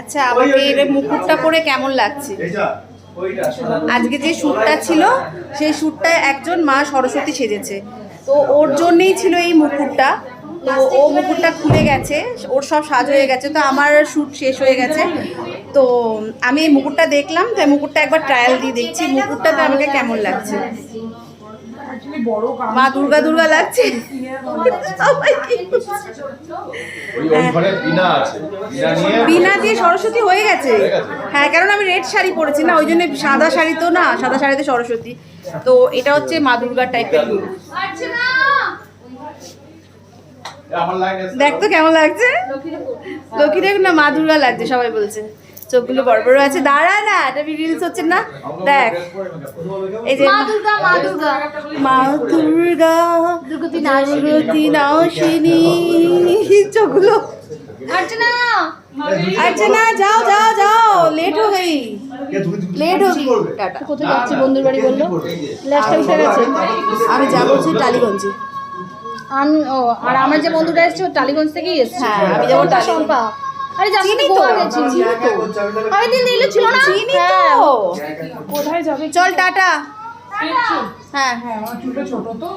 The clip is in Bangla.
আচ্ছা, আমাকে এর মুকুটটা পরে কেমন লাগছে? আজকে যে শ্যুটটা ছিল সেই শ্যুটটায় একজন মা সরস্বতী সেজেছে, তো ওর জন্যেই ছিল এই মুকুটটা। তো ও মুকুটটা খুলে গেছে, ওর সব সাজ হয়ে গেছে, তো আমার শ্যুট শেষ হয়ে গেছে। তো আমি এই মুকুটটা দেখলাম, তাই মুকুটটা একবার ট্রায়াল দিয়ে দেখছি মুকুটটাতে আমাকে কেমন লাগছে। মা দুর্গা দুর্গা লাগছে। বিনা দিয়ে সরস্বতী হয়ে গেছে। হ্যাঁ, কারণ আমি রেড শাড়ি পরেছি না, ওই জন্য সাদা শাড়ি তো না, সাদা শাড়িতে সরস্বতী। তো এটা হচ্ছে মা দুর্গার টাইপের লুক। দেখ তো কেমন লাগছে, লক্ষ্মী দেখ না মা দুর্গা লাগছে, সবাই বলছে। চোখগুলো বড় বড় আছে, দাঁড়া না, এটা রিলস হচ্ছে না। দেখ এই যে মা দুর্গা মা দুর্গা মা দুর্গা দুর্গতি নাশিনী, চোখগুলো। अर्चना अर्चना যাও যাও যাও, লেট হয়ে গই, লেট হয়ে গই। টাটা। কোথায় যাচ্ছি? বন্ধুর বাড়ি বললো, লাস্টে উঠে গেছে। আমি যাব হচ্ছে টালিগঞ্জে। আর আমার যে বন্ধুটা এসেছে ও টালিগঞ্জ থেকেই এসেছে। হ্যাঁ, আমি যাবো টালিগঞ্জ। আরে চিনি তো, আমি দিন দিলে ছিল না, চিনি তো। কোথায় যাবে? চল টাটা। হ্যাঁ হ্যাঁ, আমার চুলটা ছোট তো।